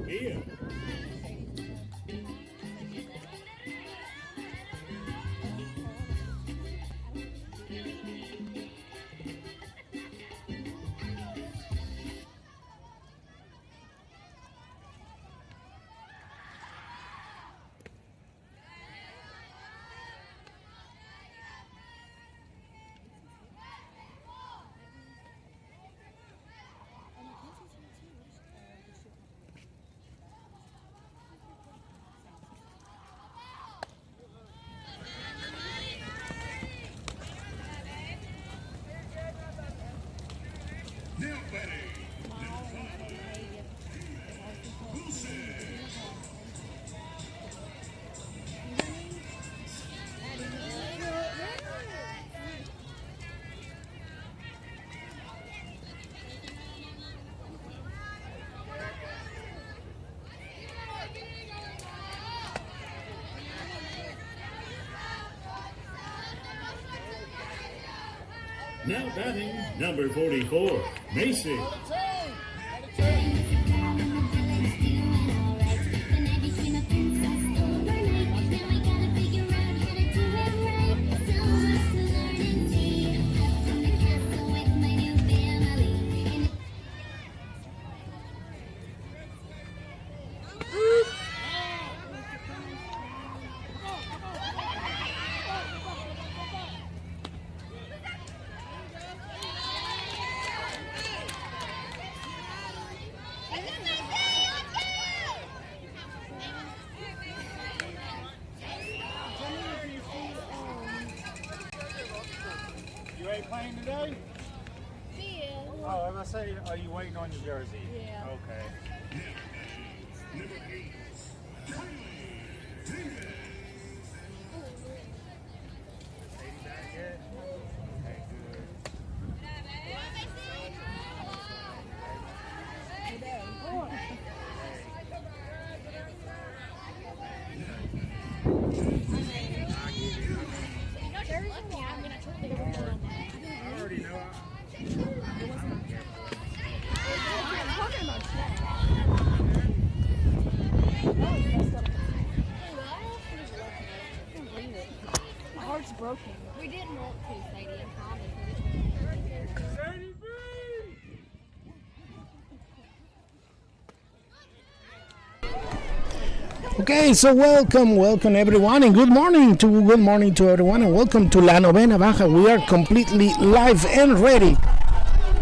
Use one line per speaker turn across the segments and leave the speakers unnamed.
Here. Now batting, number 44, Macy.
You ain't playing today?
Yeah.
Oh, I was gonna say, are you waiting on your jersey?
Yeah.
Okay. Sadie back yet? Okay, good. I already know.
My heart's broken. We didn't want to, Sadie, I promise.
Sadie B!
Okay, so welcome everyone, and good morning to everyone, and welcome to La Novena Baja. We are completely live and ready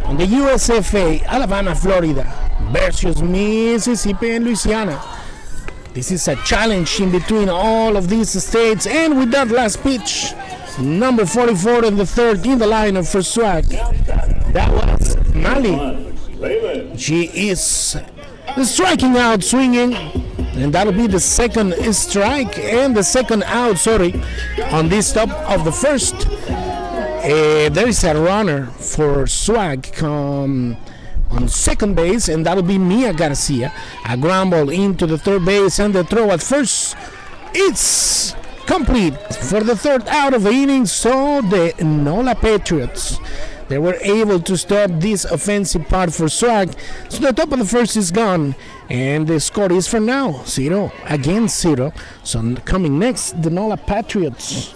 on the USFA, Alabama, Florida versus Mississippi and Louisiana. This is a challenge in between all of these states, and with that last pitch, number 44 in the third in the lineup for Swag, that was Mali. She is striking out, swinging, and that'll be the second strike and the second out, on this top of the first. There is a runner for Swag on second base, and that'll be Mia Garcia. A ground ball into the third base, and the throw at first. It's complete for the third out of the inning. So the NOLA Patriots, they were able to stop this offensive part for Swag. So the top of the first is gone, and the score is for now 0-0. So coming next, the NOLA Patriots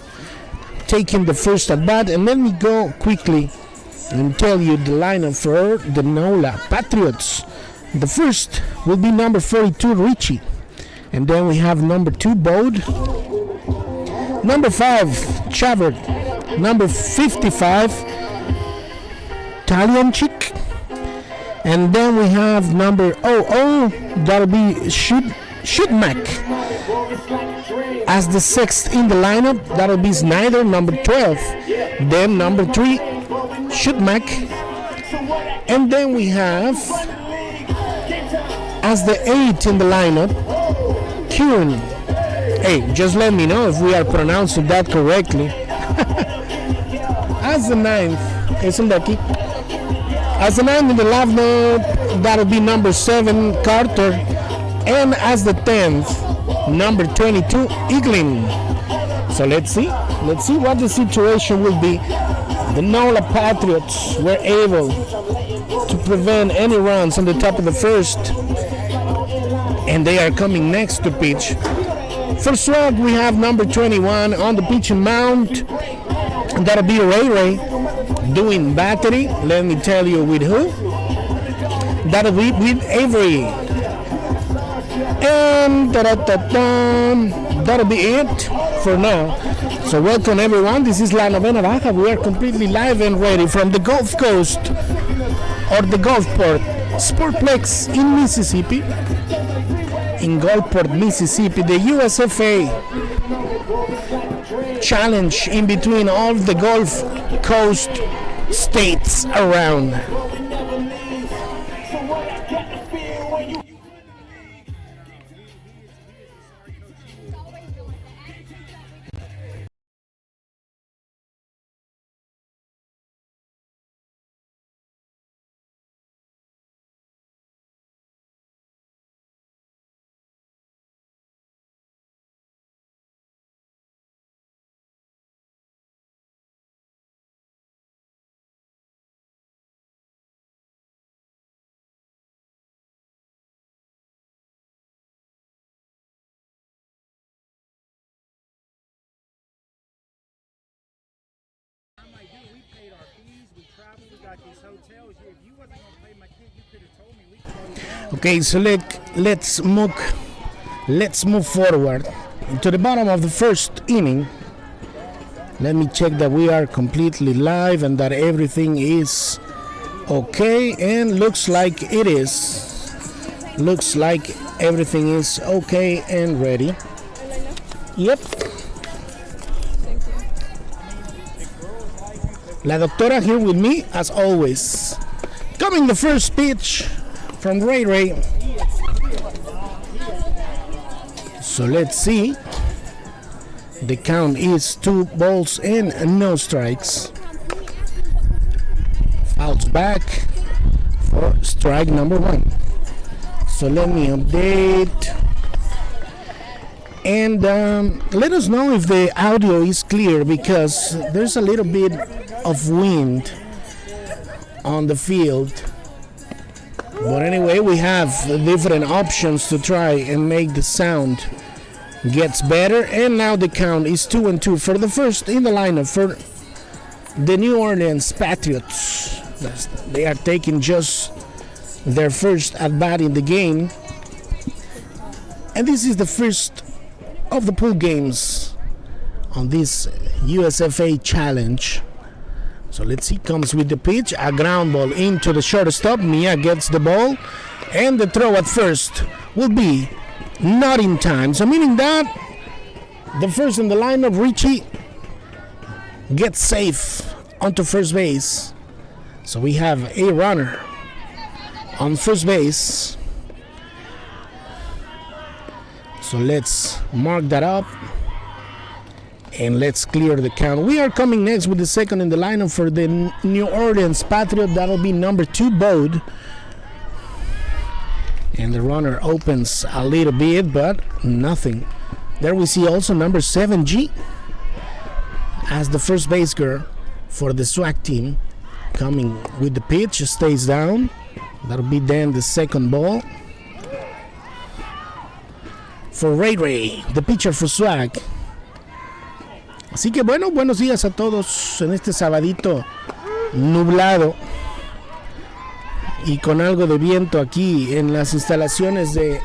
taking the first at bat, and let me go quickly and tell you the lineup for the NOLA Patriots. The first will be number 42, Richie, and then we have number 2, Bode, number 5, Chavert, number 55, Talianchik, and then we have number 00, that'll be Shudmak. As the sixth in the lineup, that'll be Snyder, number 12. Then number 3, Shudmak. And then we have, as the 8 in the lineup, Kuhn. Hey, just let me know if we are pronouncing that correctly. As the 9th, it's lucky. As the 9th in the lineup, that'll be number 7, Carter. And as the 10th, number 22, Eaglin. So let's see what the situation will be. The NOLA Patriots were able to prevent any runs on the top of the first. and they are coming next to pitch. For swag, we have number 21 on the pitching mound. That'll be Ray doing battery. Let me tell you with who. That'll be with Avery. And that'll be it for now. So welcome everyone. This is La Novena Baja. We are completely live and ready from the Gulf Coast or the Gulfport Sportplex in Mississippi. In Gulfport, Mississippi, the USFA challenge in between all the Gulf Coast states around.
We paid our fees, we traveled, we got these hotels. If you wasn't going to pay my kid, you could have told me.
Okay, so let's move forward to the bottom of the first inning. Let me check that we are completely live and that everything is okay, and looks like it is. Looks like everything is okay and ready. Yep. La Doctora here with me as always. Coming the first pitch from Ray. So let's see. The count is 2 balls and no strikes. Fouls back for strike number 1. So let me update. And let us know if the audio is clear, because there's a little bit of wind on the field. But anyway, we have different options to try and make the sound gets better. And now the count is 2-2 for the first in the lineup for the New Orleans Patriots. They are taking just their first at bat in the game, and this is the first of the pool games on this USFA challenge. So let's see, comes with the pitch, a ground ball into the shortstop. Mia gets the ball, and the throw at first will be not in time. So meaning that the first in the lineup, Richie, gets safe onto first base. So we have a runner on first base. So let's mark that up and let's clear the count. We are coming next with the second in the lineup for the New Orleans Patriots. That'll be number 2, Bode. And the runner opens a little bit, but nothing. There we see also number 7, G, as the first base girl for the SWAC team. Coming with the pitch, stays down. That'll be then the second ball for Ray, the pitcher for SWAC. Así que bueno, buenos días a todos en este sabadito nublado y con algo de viento aquí en las instalaciones de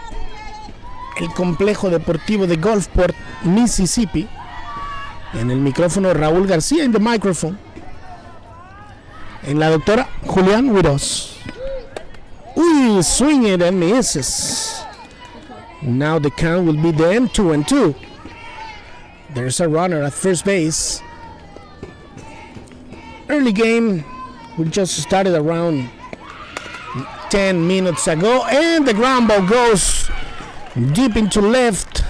el complejo deportivo de Gulfport, Mississippi. En el micrófono Raúl García, in the microphone. En la doctora Julián with us. Uy, swing it and misses. Now the count will be then 2-2. There's a runner at first base. Early game, we just started around 10 minutes ago, and the ground ball goes deep into left,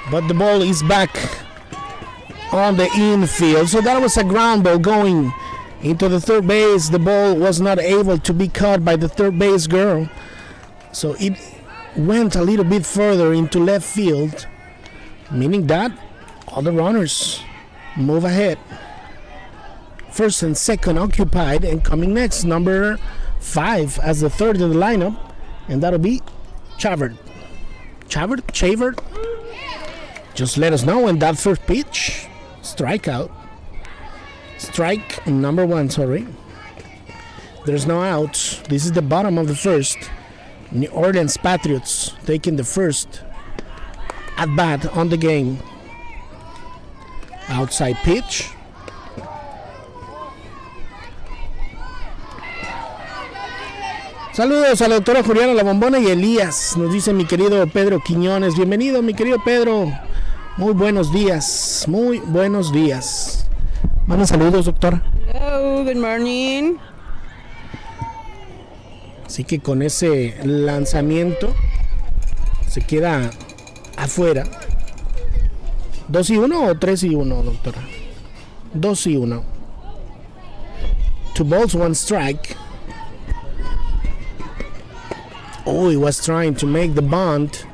but the ball is back on the infield. So that was a ground ball going into the third base. The ball was not able to be caught by the third base girl, so it went a little bit further into left field, meaning that all the runners move ahead. First and second occupied, and coming next, number 5 as the third in the lineup, and that'll be Chavert. Just let us know in that first pitch. Strikeout. Strike number 1, sorry. There's no outs. This is the bottom of the first. New Orleans Patriots taking the first at bat on the game. Outside pitch. Saludos a la doctora Juliana La Bombona y Elías, nos dice mi querido Pedro Quiñones. Bienvenido, mi querido Pedro. Muy buenos días, muy buenos días. Buenos saludos, doctora.
Hello, good morning.
Así que con ese lanzamiento se queda afuera. 2-1 o 3-1, doctora. 2-1. 2 balls, 1 strike. Oh, he was trying to make the bunt.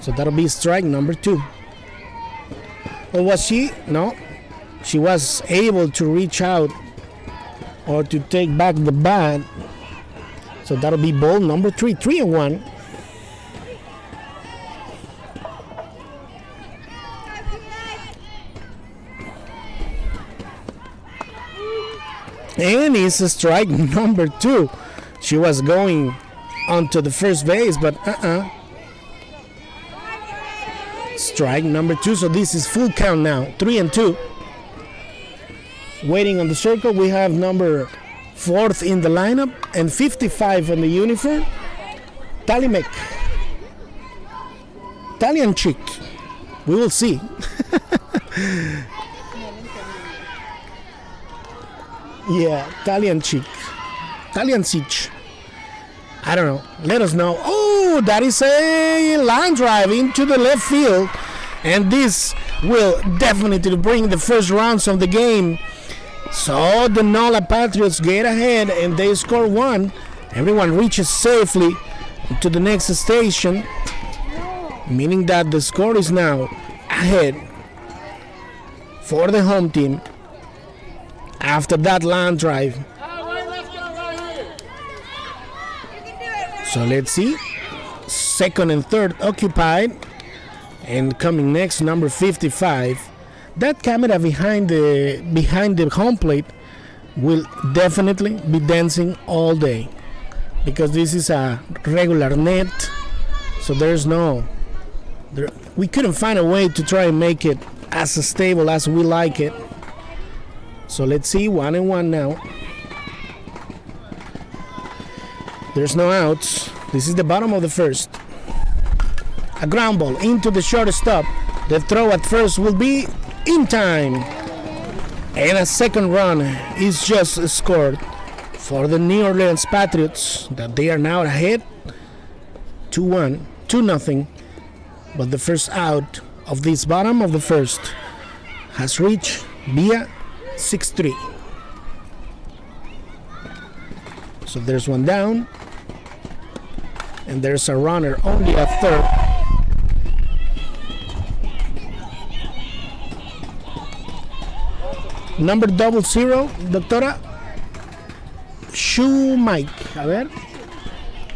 So that'll be strike number 2. Or was she? No. She was able to reach out or to take back the bat. So that'll be ball number 3. 3-1. And it's a strike number 2. She was going onto the first base, but strike number 2. So this is full count now. 3-2. Waiting on the circle, we have number 4th in the lineup and 55 on the uniform. Talimek. Italian chick. We will see. Yeah, Italian chick. Italian siege. I don't know. Let us know. Oh, that is a line drive into the left field. And this will definitely bring the first runs of the game. So the NOLA Patriots get ahead and they score 1. Everyone reaches safely to the next station, meaning that the score is now ahead for the home team after that line drive. So let's see. 2nd and 3rd occupied. And coming next, number 55. That camera behind the home plate will definitely be dancing all day, because this is a regular net. So we couldn't find a way to try and make it as stable as we like it. So let's see, 1-1 now. There's no outs. This is the bottom of the first. A ground ball into the shortstop. The throw at first will be in time. And a second run is just scored for the New Orleans Patriots, that they are now ahead 2-1, 2-0. But the first out of this bottom of the first has reached via 6-3. So there's one down. And there's a runner only at third. Number 00, doctora. Shootmack. A ver.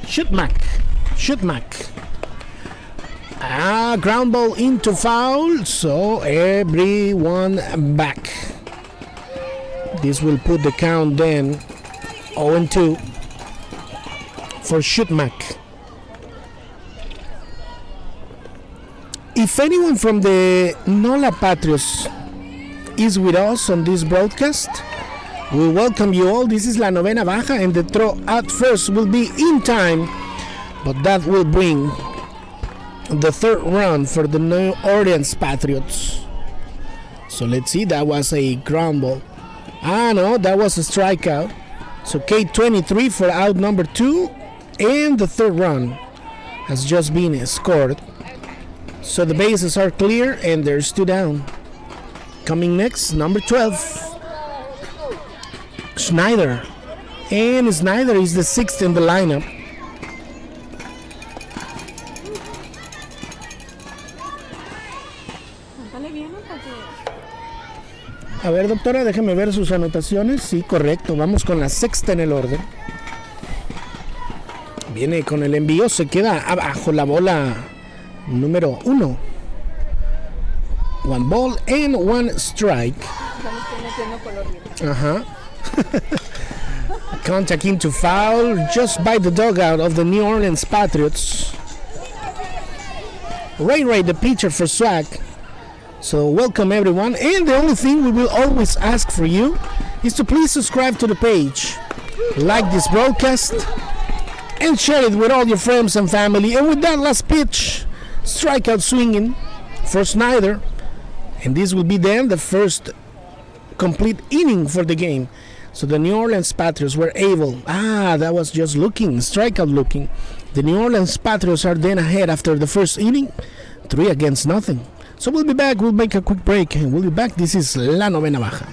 Shootmack. Ground ball into foul. So everyone back. This will put the count then 0-2 for Shootmack. If anyone from the NOLA Patriots is with us on this broadcast, we welcome you all. This is La Novena Baja, and the throw at first will be in time, but that will bring the third run for the New Orleans Patriots. So let's see, that was a ground ball. No, that was a strikeout. So K23 for out number 2, and the third run has just been scored. So the bases are clear and there's 2 down. Coming next, number 12, Schneider. And Schneider is the 6th in the lineup. A ver, doctora, déjeme ver sus anotaciones. Sí, correcto. Vamos con la 6th en el orden. Viene con el envío, se queda abajo la bola número 1. One ball and one strike. Contact into foul just by the dugout of the New Orleans Patriots. Ray, the pitcher for Swag. So welcome everyone, and the only thing we will always ask for you is to please subscribe to the page, like this broadcast, and share it with all your friends and family. And with that last pitch, strikeout swinging for Snyder, and this will be then the first complete inning for the game. So the New Orleans Patriots were able, that was just strikeout looking. The New Orleans Patriots are then ahead after the first inning, 3-0. So we'll be back, we'll make a quick break, and we'll be back. This is La Novena Baja.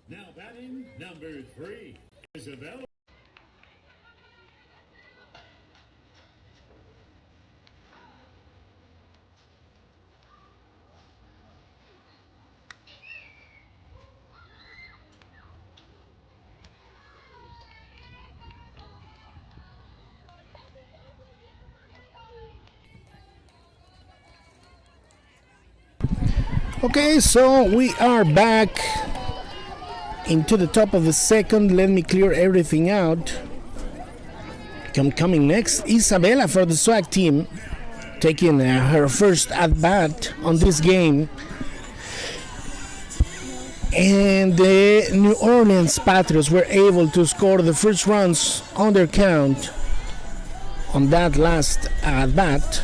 Now batting number 3, Isabella.
Okay, so we are back into the top of the second. Let me clear everything out. Coming next, Isabella for the Swag team, taking her first at bat on this game. And the New Orleans Patriots were able to score the first runs on their count on that last at bat.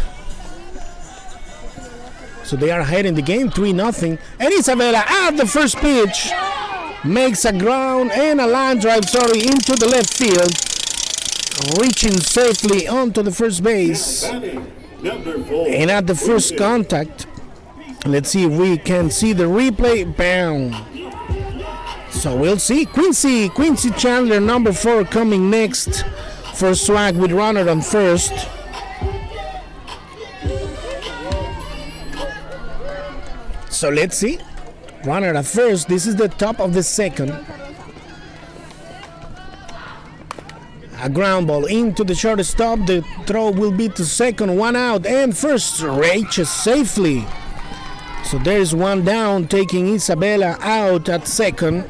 So they are ahead in the game, 3-0. And Isabella at the first pitch makes a ground and a line drive, into the left field, reaching safely onto the first base. And at the first contact, let's see if we can see the replay. Bam! So we'll see. Quincy Chandler, number 4, coming next for Swag with runner on first. So let's see. Runner at first. This is the top of the second. A ground ball into the shortstop. The throw will be to second, one out, and first reaches safely. So there's one down, taking Isabella out at second.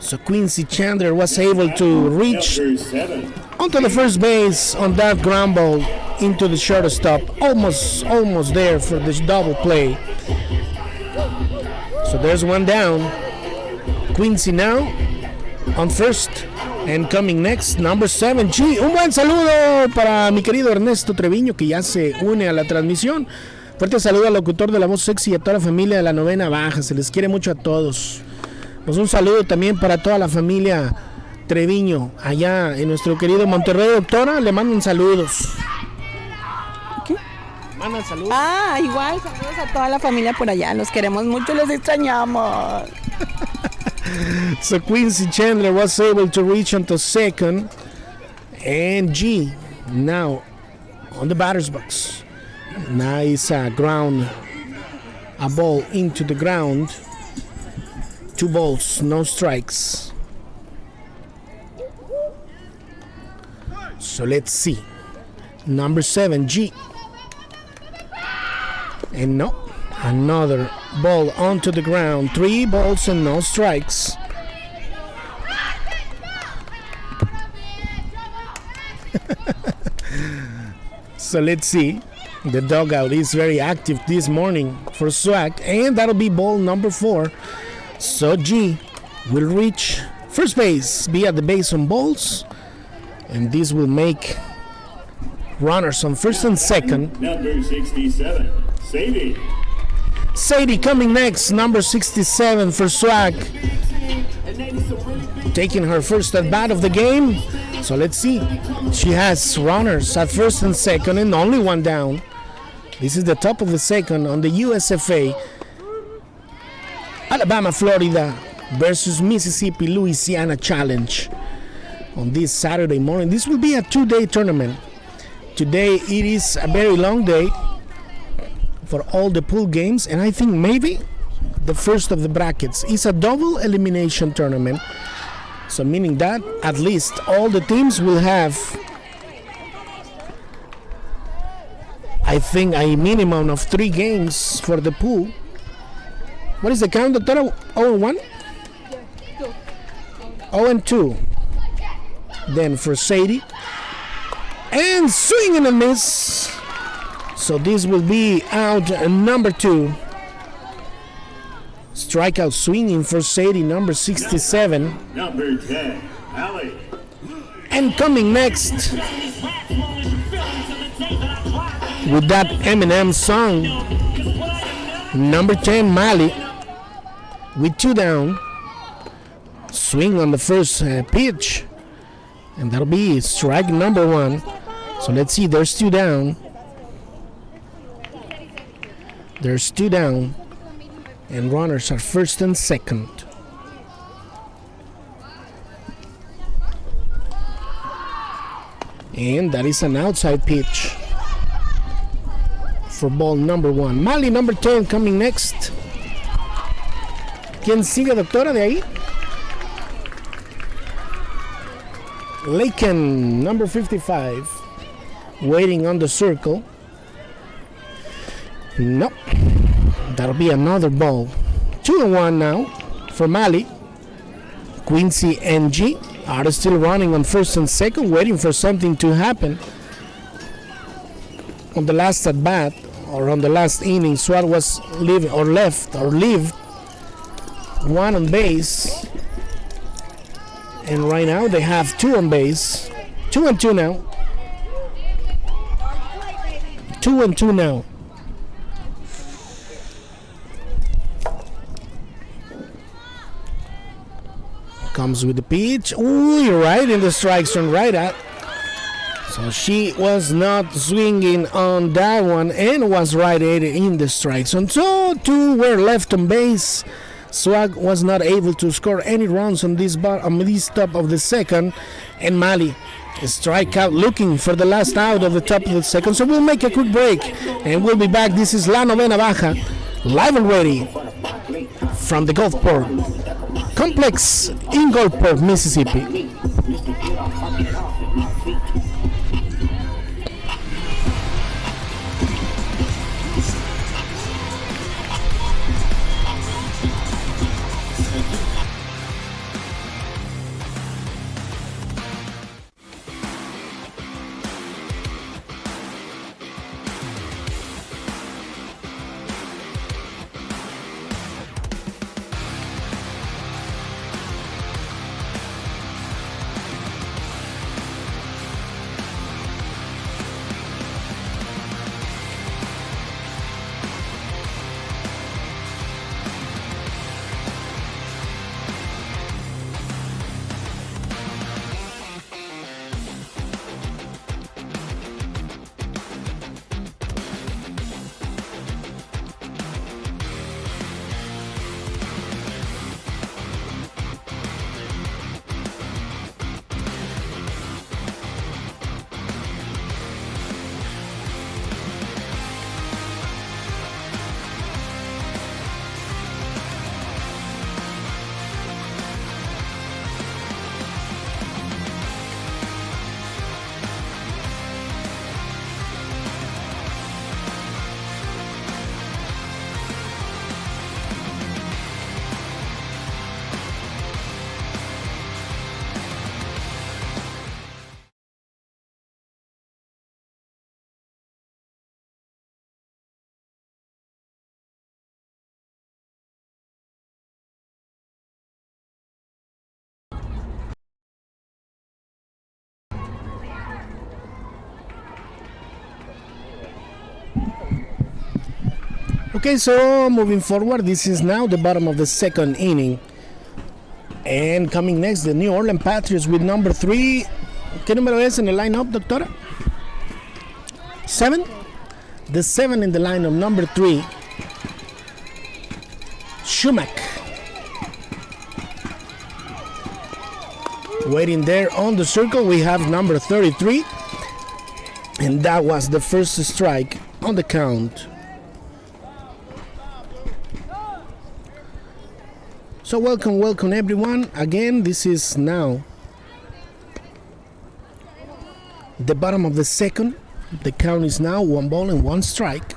So Quincy Chandler was able to reach onto the first base on that ground ball into the shortstop. Almost there for this double play. So there's one down. Quincy now on first. And coming next, number 7, G. Un buen saludo para mi querido Ernesto Treviño, que ya se une a la transmisión. Fuerte saludo al locutor de la voz sexy y a toda la familia de la novena baja. Se les quiere mucho a todos. Pues un saludo también para toda la familia Treviño, allá en nuestro querido Monterrey. Doctora, le mandan saludos.
¿Qué?
Mandan saludos.
Ah, igual, saludos a toda la familia por allá. Los queremos mucho, los extrañamos.
So Quincy Chandler was able to reach onto second. And G now on the batter's box. Nice ground. A ball into the ground. 2 balls, no strikes. So let's see. Number 7, G. And no, another ball onto the ground. 3 balls and no strikes. So let's see. The dugout is very active this morning for Swag, and that'll be ball number 4. So G will reach first base, be at the base on balls, and this will make runners on first and second.
Number 67, Sadie.
Sadie coming next, number 67 for Swag, taking her first at bat of the game. So let's see. She has runners at first and second and only one down. This is the top of the second on the USFA Alabama, Florida versus Mississippi, Louisiana Challenge on this Saturday morning. This will be a 2-day tournament. Today it is a very long day for all the pool games, and I think maybe the first of the brackets is a double elimination tournament. So meaning that at least all the teams will have, I think, a minimum of 3 games for the pool. What is the count, Doctor? 0-1? 0-2. Then for Sadie. And swing and a miss. So this will be out number 2. Strikeout swinging for Sadie, number 67.
Number 10, Allie.
And coming next with that Eminem song, number 10, Mali, with 2 down. Swing on the first pitch, and that'll be strike number 1. So let's see, there's 2 down. There's 2 down, and runners are first and second. And that is an outside pitch for ball number 1. Mali, number 10, coming next. ¿Quién sigue, doctora, de ahí? Laken, number 55, waiting on the circle. Nope. That'll be another ball. 2-1 now for Mali. Quincy and G are still running on first and second, waiting for something to happen. On the last at bat, or on the last inning, Swat was lived 1 on base. And right now they have 2 on base. 2-2 now. 2-2 now. Comes with the pitch. Ooh, you're right in the strike zone, right at. So she was not swinging on that one and was right in the strike zone. So 2 were left on base. Swag was not able to score any runs on this top of the second, and Mali strikeout looking for the last out of the top of the second. So we'll make a quick break and we'll be back. This is La Novena Baja, live and ready from the Gulfport complex in Gulfport, Mississippi. Okay, so moving forward, this is now the bottom of the second inning. And coming next, the New Orleans Patriots with number 3. ¿Qué número es en el lineup, doctora? 7. The 7 in the lineup, number 3. Schumack. Waiting there on the circle, we have number 33. And that was the first strike on the count. So welcome everyone. Again, this is now the bottom of the second. The count is now 1 ball and 1 strike.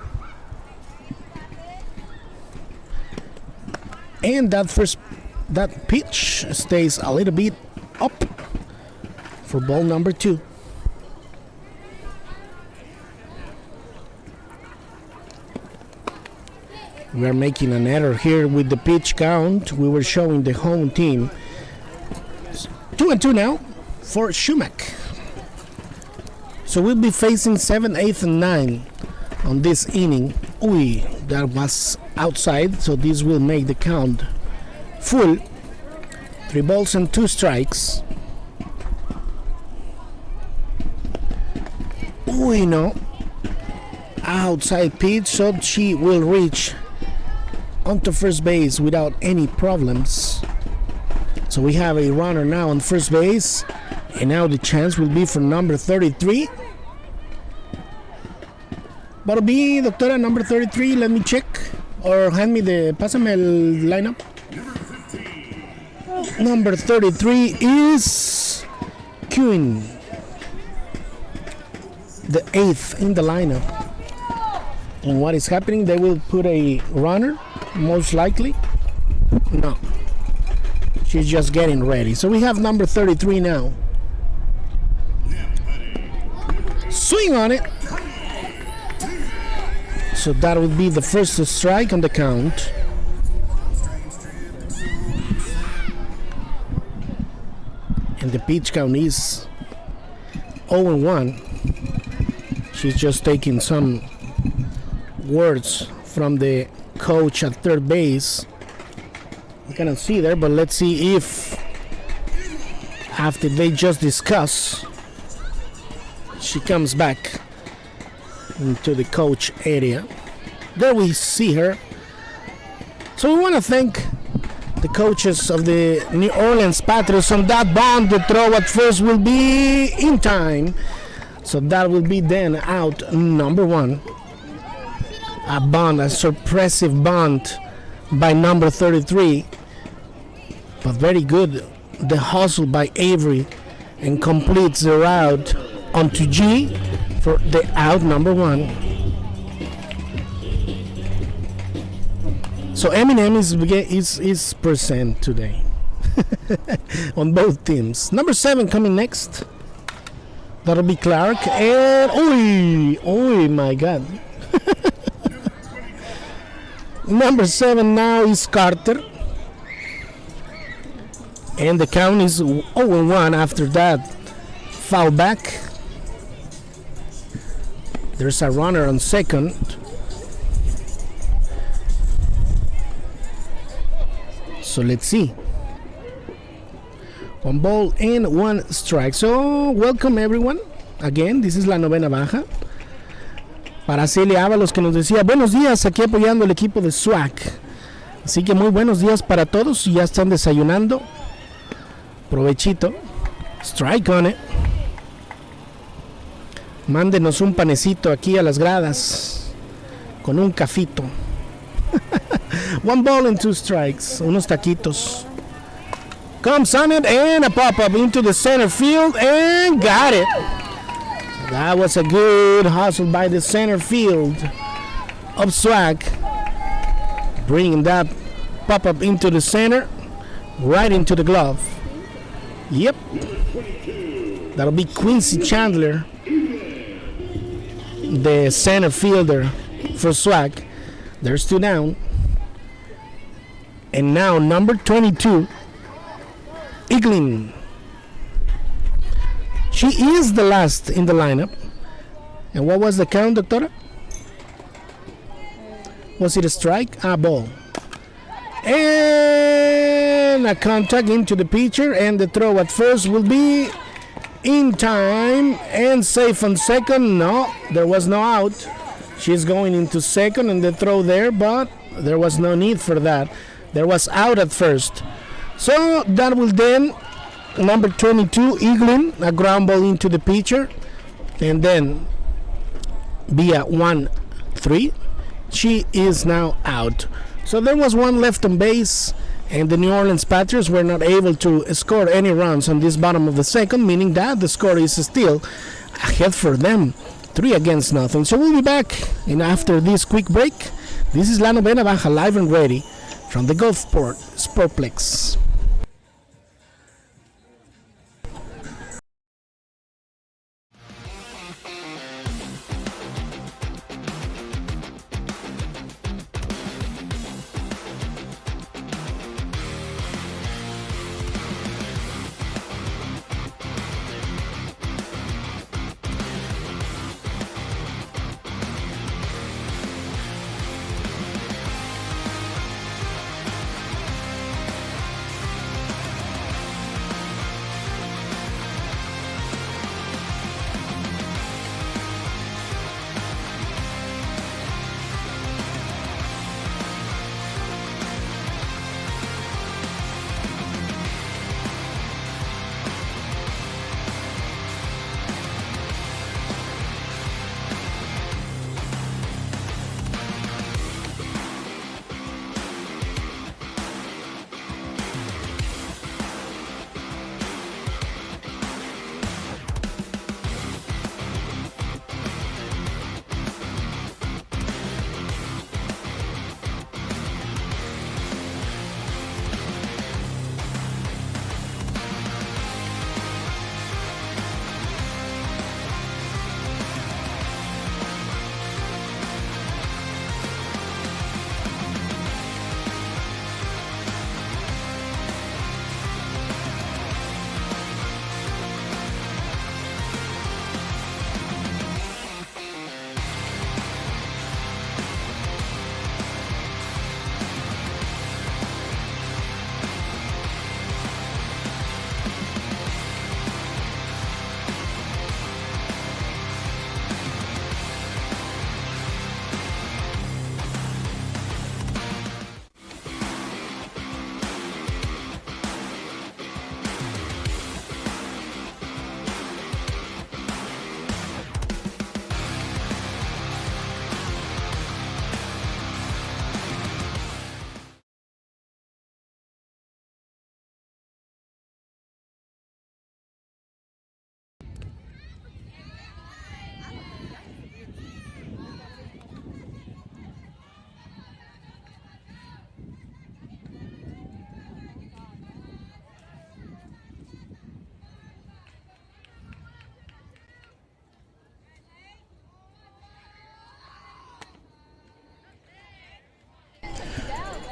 And that pitch stays a little bit up for ball number 2. We are making an error here with the pitch count. We were showing the home team. 2-2 now for Schumack. So we'll be facing 7, 8, and 9 on this inning. That was outside, so this will make the count full. 3 balls and 2 strikes. No. Outside pitch, so she will reach onto first base without any problems. So we have a runner now on first base, and now the chance will be for number 33. That'll be, doctora, number 33. Let me check, or hand me pásame el lineup. Number 33 is Kuhn, the 8th in the lineup. And what is happening? They will put a runner, most likely. No, she's just getting ready. So we have number 33 now. Swing on it. So that would be the first strike on the count. And the pitch count is 0-1. She's just taking some words from the coach at third base. I cannot see there, but let's see if after they just discuss, she comes back into the coach area. There we see her. So we want to thank the coaches of the New Orleans Patriots on that bunt. The throw at first will be in time. So that will be then out number 1. A bunt, a suppressive bunt by number 33. But very good. The hustle by Avery, and completes the route onto G for the out number 1. So Eminem is present today on both teams. Number 7 coming next. That'll be Clark. And oh my God. Number 7 now is Carter. And the count is 0-1 after that foul back. There's a runner on second. So let's see. 1 ball and 1 strike. So welcome everyone. Again, this is la novena baja. Para Celia Ábalos, que nos decía buenos días, aquí apoyando el equipo de SWAC. Así que muy buenos días para todos. Si ya están desayunando, provechito. Strike on it. Mándenos un panecito aquí a las gradas con un cafito. 1 ball and 2 strikes. Unos taquitos. Comes on it and a pop-up into the center field and got it. That was a good hustle by the center field of SWAC. Bringing that pop-up into the center, right into the glove. Yep. That'll be Quincy Chandler, the center fielder for SWAC. There's 2 down. And now number 22, Eaglin. She is the last in the lineup. And what was the count, doctora? Was it a strike? A ball. And a contact into the pitcher, and the throw at first will be in time and safe on second. No, there was no out. She's going into second and the throw there, but there was no need for that. There was out at first. So that will then, number 22, Eaglin, a ground ball into the pitcher, and then be a 1-3. She is now out. So there was one left on base, and the New Orleans Patriots were not able to score any runs on this bottom of the second, meaning that the score is still ahead for them, 3-0. So we'll be back after this quick break. This is La Novena Baja, live and ready from the Gulfport Sportplex.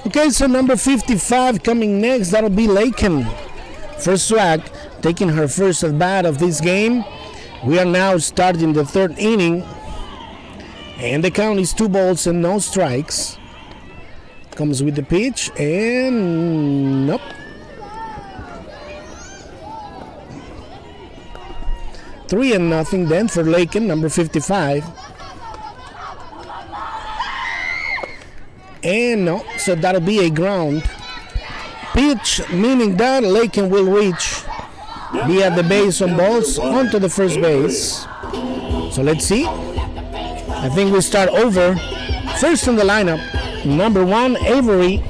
Okay, so number 55 coming next. That'll be Laken. First swag, taking her first at bat of this game. We are now starting the third inning, and the count is 2 balls and no strikes. Comes with the pitch, and nope. Three and nothing then for Laken, number 55. And no, so that'll be a ground pitch, meaning that Laken will reach, be at the base on balls onto the first base. So let's see. I think we start over. First in the lineup, number 1, Avery.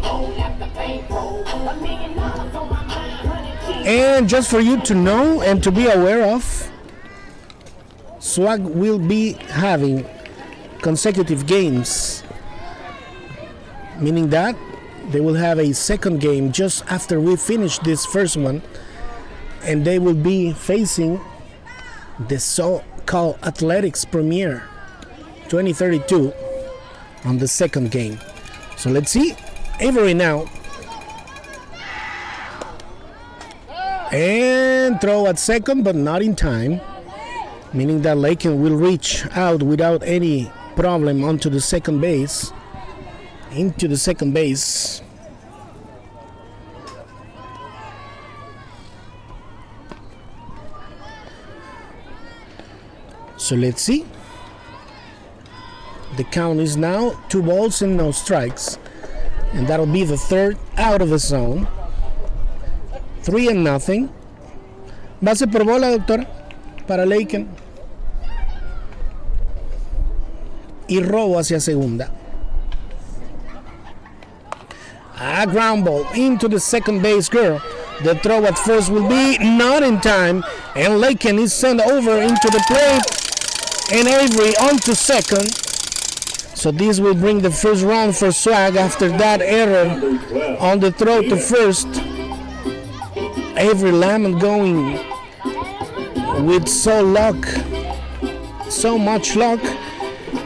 And just for you to know and to be aware of, Swag will be having consecutive games, meaning that they will have a second game just after we finish this first one, and they will be facing the so-called Athletics Premier 2032 on the second game. So let's see. Avery now, and throw at second, but not in time, meaning that Laken will reach out without any problem onto the second base. into the second base. So let's see. The count is now 2 balls and no strikes. And that'll be the third out of the zone. 3-0. Base por bola, doctora, para Laken. Y robo hacia segunda. A ground ball into the second base girl. The throw at first will be not in time. And Laken is sent over into the plate. And Avery on to second. So this will bring the first run for Swag after that error on the throw to first. Avery Lamont going with so much luck.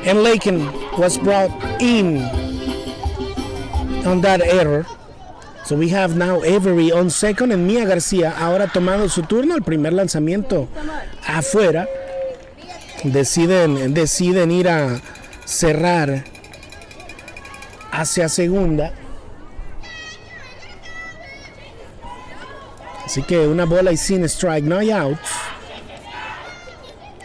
And Laken was brought in on that error. So we have now Avery on second and Mia García ahora tomando su turno. El primer lanzamiento afuera. Deciden ir a cerrar hacia segunda. Así que una bola y sin strike, no hay outs.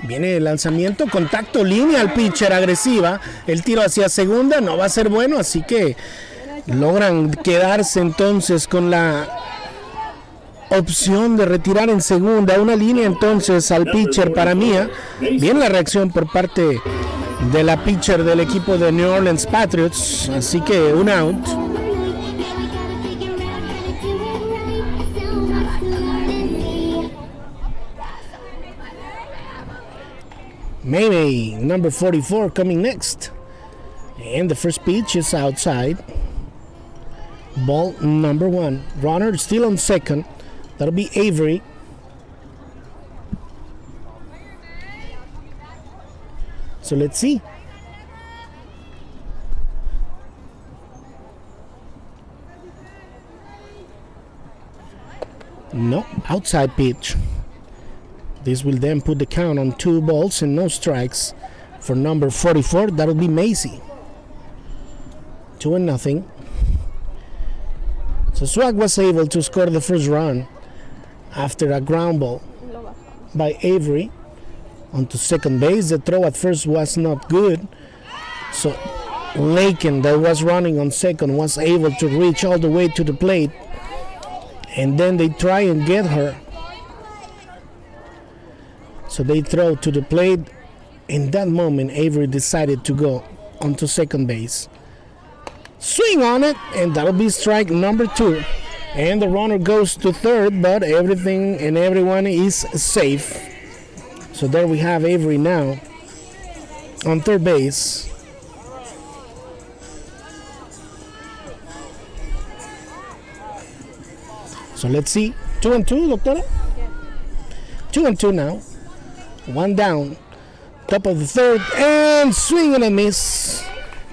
Viene el lanzamiento, contacto, línea al pitcher, agresiva. El tiro hacia segunda no va a ser bueno, así que logran quedarse entonces con la opción de retirar en segunda. Una línea entonces al pitcher para Mía. Bien la reacción por parte de la pitcher del equipo de New Orleans Patriots. Así que un out. Maybe number 44 coming next. And the first pitch is outside. Ball number 1. Runner still on second. That'll be Avery. So let's see. No, outside pitch. This will then put the count on 2 balls and no strikes for number 44. That'll be Macy. 2-0. So Swag was able to score the first run after a ground ball by Avery onto second base. The throw at first was not good. So Laken, that was running on second, was able to reach all the way to the plate. And then they try and get her. So they throw to the plate. In that moment, Avery decided to go onto second base. Swing on it, and that'll be strike number 2. And the runner goes to third, but everything and everyone is safe. So there we have Avery now on third base. So let's see. 2-2, doctora? 2-2 now. 1 down. Top of the third, and swing and a miss.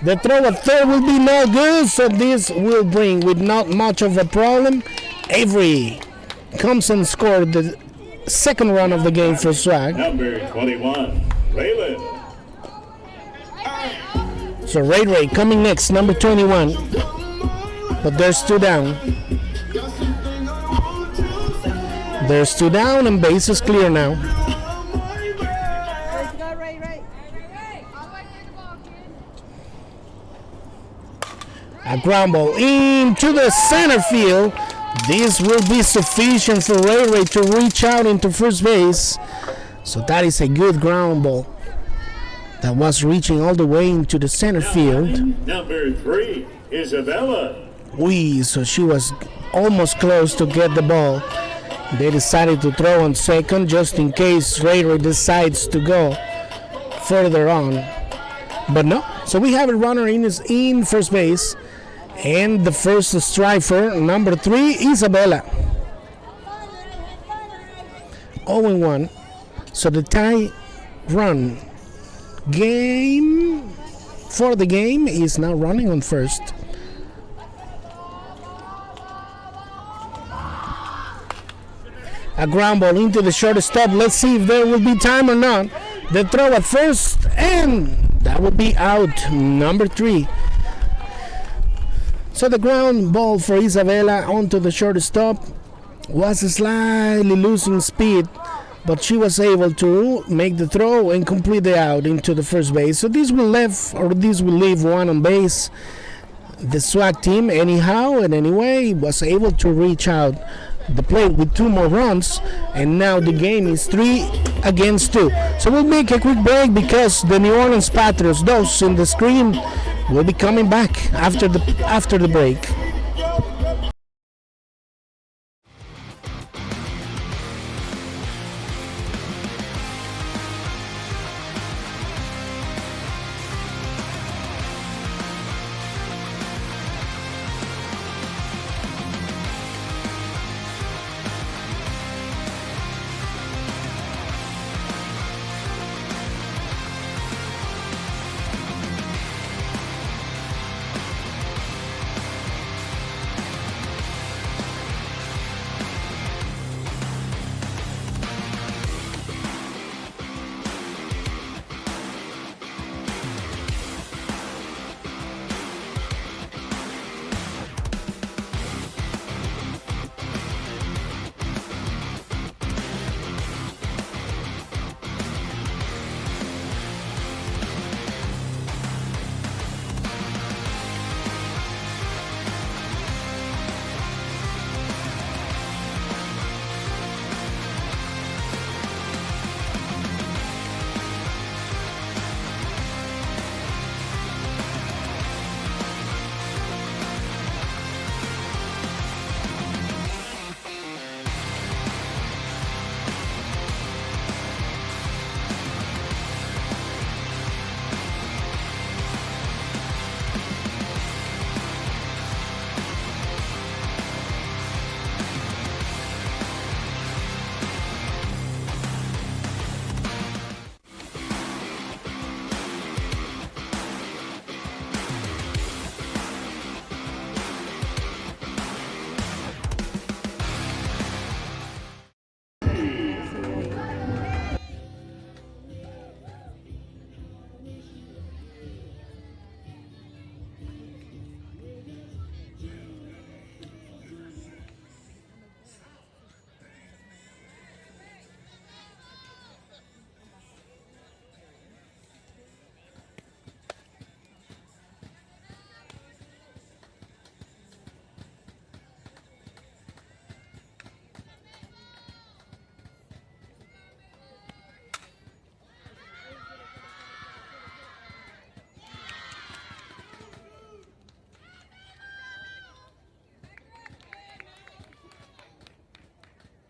The throw at third will be no good, so this will bring, with not much of a problem, Avery comes and scored the second run of the game for Swag.
Number 21, Raylan.
So Ray coming next, number 21. But there's 2 down. There's 2 down and base is clear now. A ground ball into the center field. This will be sufficient for Ray to reach out into first base. So that is a good ground ball that was reaching all the way into the center field.
Number 3, Isabella.
So she was almost close to get the ball. They decided to throw on second just in case Ray decides to go further on. But no. So we have a runner in first base. And the first striker, number 3, Isabella. 0-1. So the tie run game for the game is now running on first. A ground ball into the shortstop. Let's see if there will be time or not. The throw at first, and that will be out. Number 3. So the ground ball for Isabella onto the shortstop was slightly losing speed, but she was able to make the throw and complete the out into the first base. So this will leave one on base. The SWAC team, anyhow and anyway, was able to reach out the plate with 2 more runs, and now the game is 3-2. So we'll make a quick break because the New Orleans Patriots, those in the screen, will be coming back after the break.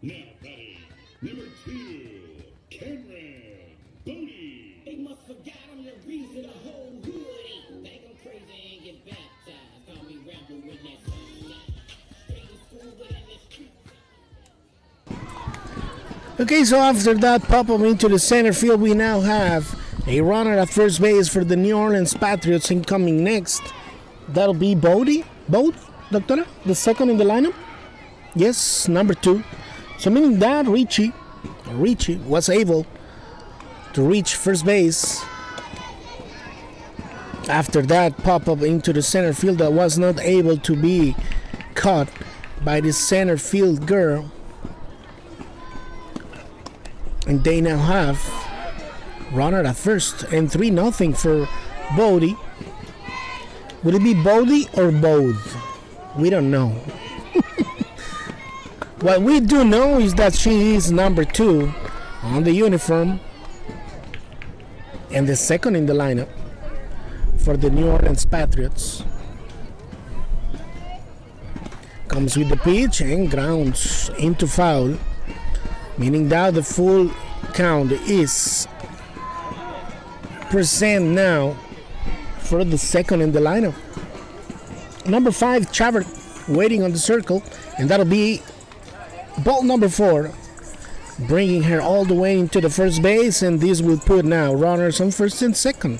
Now batting, number 2, Cameron Bodie.
They must forgot I'm the reason the whole hood ain't. Think I'm crazy and get baptized. Call me Rambo when that sunshine. Straight to school within the streets.
Okay, so after that pop-up into the center field, we now have a runner at first base for the New Orleans Patriots incoming next. That'll be Bodie? Doctora? The second in the lineup? Yes, number 2. So meaning that Richie was able to reach first base after that pop-up into the center field that was not able to be caught by the center field girl. And they now have runner at first and 3-0 for Bodie. Would it be Bodie or both? We don't know. What we do know is that she is number 2 on the uniform and the second in the lineup for the New Orleans Patriots. Comes with the pitch and grounds into foul, meaning that the full count is present now for the second in the lineup. Number 5, Chavert, waiting on the circle, and that'll be ball number 4, bringing her all the way into the first base, and this will put now runners on first and second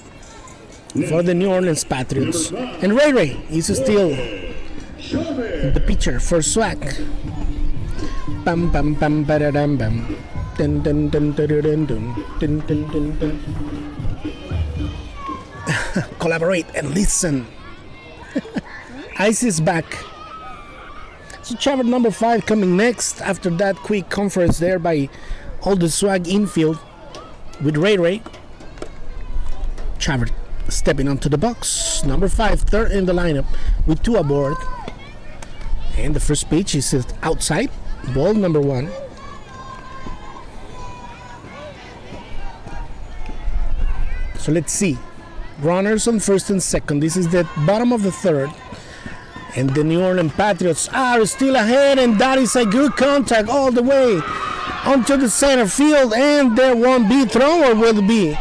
for the New Orleans Patriots. And Ray is still the pitcher for SWAC. Bam bam bam badadam bam. Dun dun dun dun dun dun dun dun dun. Collaborate and listen. Ice is back. So Chavert number 5 coming next after that quick conference there by all the swag infield with Ray Ray. Chavert stepping onto the box. Number 5, third in the lineup with 2 aboard. And the first pitch is outside. Ball number 1. So let's see. Runners on first and second. This is the bottom of the third. And the New Orleans Patriots are still ahead, and that is a good contact all the way onto the center field, and there won't be throw, or will be.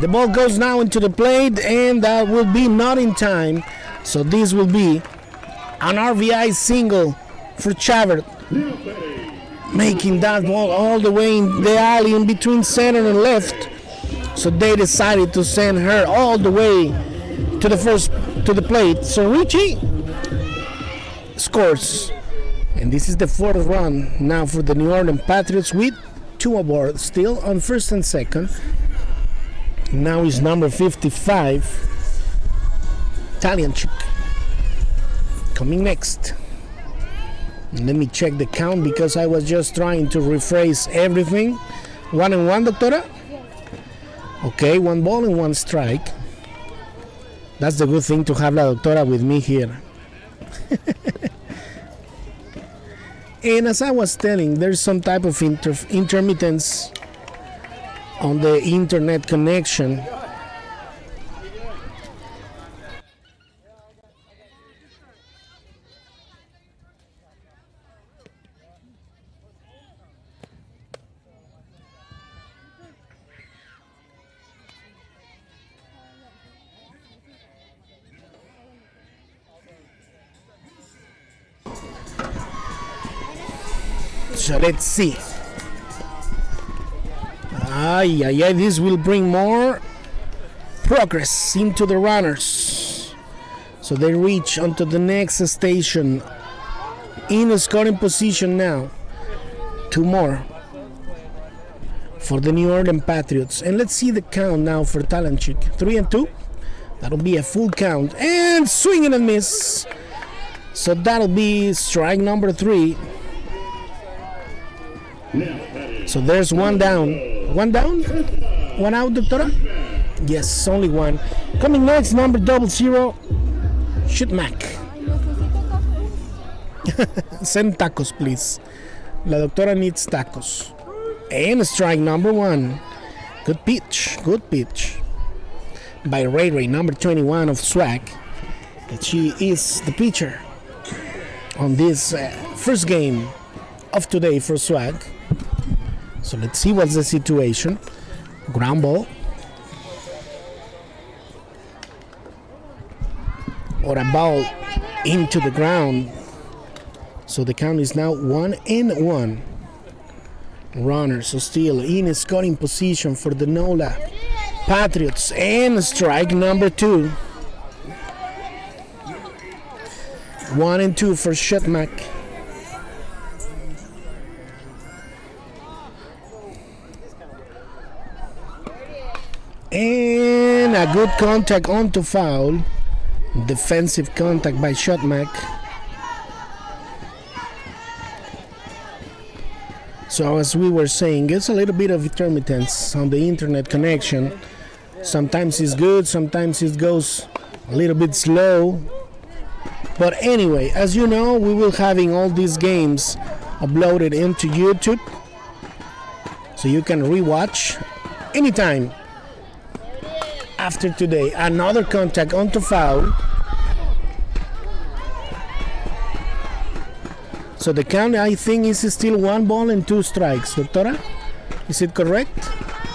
The ball goes now into the plate, and that will be not in time. So this will be an RBI single for Chavert, making that ball all the way in the alley in between center and left. So they decided to send her all the way to the plate. So Richie scores, and this is the 4th run now for the New Orleans Patriots with 2 aboard, still on first and second. Now is number 55, Italian-chick, coming next. Let me check the count because I was just trying to rephrase everything. 1-1, Doctora? Okay, 1 ball and 1 strike. That's the good thing to have La Doctora with me here. And as I was telling, there's some type of intermittence on the internet connection. So let's see. This will bring more progress into the runners. So they reach onto the next station in a scoring position now. 2 more for the New Orleans Patriots. And let's see the count now for Talanchik. 3-2. That'll be a full count. And swing and a miss. So that'll be strike number 3. So there's 1 down. 1 down? 1 out, Doctora? Yes, only 1. Coming next, number 00, Shoot Mac. Send tacos, please. La Doctora needs tacos. And strike number 1. Good pitch. Good pitch. By Ray Ray, number 21 of Swag. That she is the pitcher on this first game of today for Swag. So let's see what's the situation. Ground ball. Or a ball into the ground. So the count is now 1-1. Runners are still in a scoring position for the NOLA Patriots. And strike number 2. 1-2 for Shutmack. And a good contact onto foul. Defensive contact by Shotmack. So as we were saying, it's a little bit of intermittence on the internet connection. Sometimes it's good, sometimes it goes a little bit slow. But anyway, as you know, we will having all these games uploaded into YouTube. So you can rewatch anytime. After today, another contact onto foul. So the count, I think, is still 1 ball and 2 strikes. Doctora, is it correct?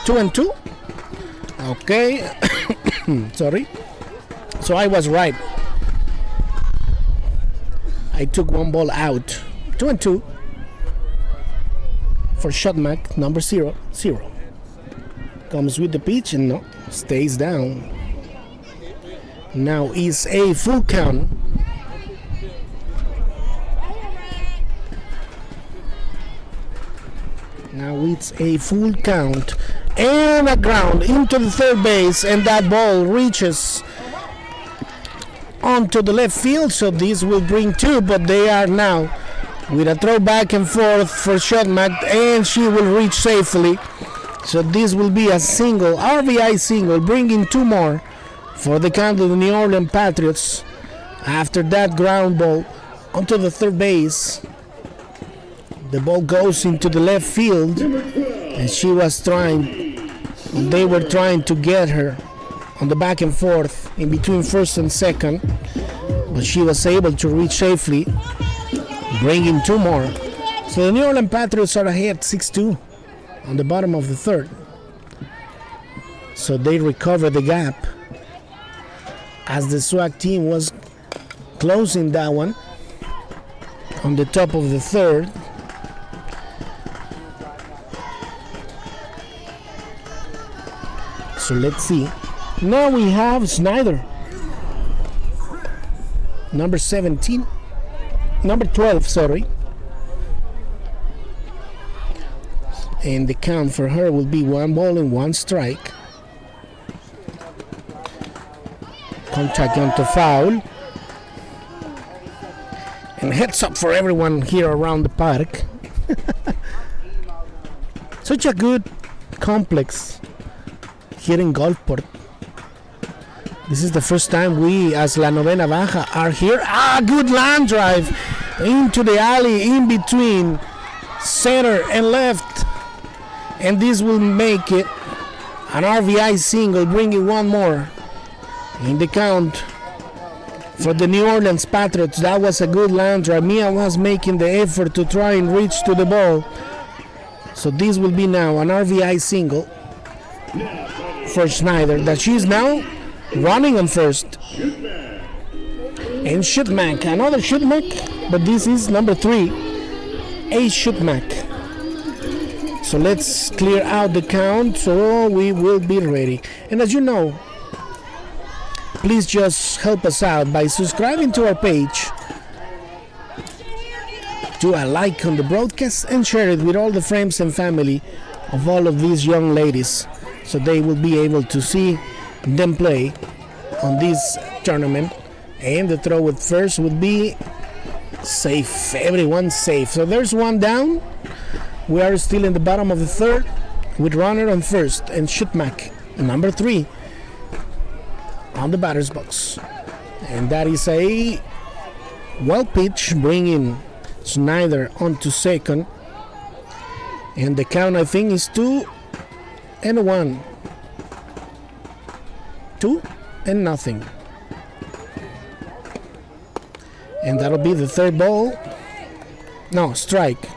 2-2. Okay. Sorry. So I was right. I took 1 ball out. 2-2 for Shotmack, number 0. Comes with the pitch and no, stays down. Now is a full count. Now it's a full count. And a ground into the third base, and that ball reaches onto the left field, so this will bring 2, but they are now with a throw back and forth for Shotmack, and she will reach safely. So this will be a single, RBI single, bringing 2 more for the count of the New Orleans Patriots. After that ground ball onto the third base, the ball goes into the left field, and they were trying to get her on the back and forth in between first and second, but she was able to reach safely, bringing 2 more. So the New Orleans Patriots are ahead 6-2 on the bottom of the third. So they recover the gap as the SWAC team was closing that one on the top of the third. So let's see. Now we have Snyder, number 12, sorry. And the count for her will be 1 ball and 1 strike. Contact onto foul. And heads up for everyone here around the park. Such a good complex here in Gulfport. This is the first time we as La Novena Baja are here. Good line drive into the alley in between center and left. And this will make it an RBI single, bringing 1 more in the count for the New Orleans Patriots. That was a good line drive. Mia was making the effort to try and reach to the ball. So this will be now an RBI single for Schneider, that she's now running on first. And Shutmack, another Shutmack, but this is number 3, a Shutmack. So let's clear out the count so we will be ready. And as you know, please just help us out by subscribing to our page, do a like on the broadcast, and share it with all the friends and family of all of these young ladies, so they will be able to see them play on this tournament. And the throw at first would be safe. Everyone's safe. So there's 1 down. We are still in the bottom of the third with runner on first and Shutmack, number 3, on the batter's box. And that is a well pitch, bringing Snyder onto second. And the count, I think, is 2-1. 2-0. And that'll be the third ball. No, strike.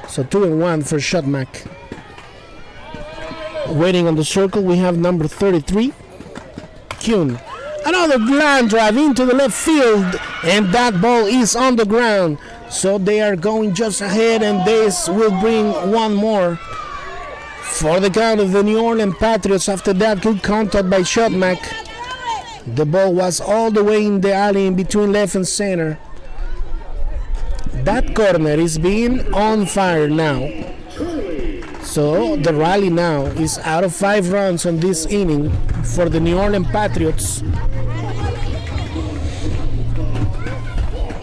So 2-1 for Shotmack. Waiting on the circle, we have number 33, Kuhn. Another line drive into the left field, and that ball is on the ground. So they are going just ahead, and this will bring 1 more for the count of the New Orleans Patriots. After that good contact by Shotmack, the ball was all the way in the alley in between left and center. That corner is being on fire now. So the rally now is out of 5 runs on this inning for the New Orleans Patriots.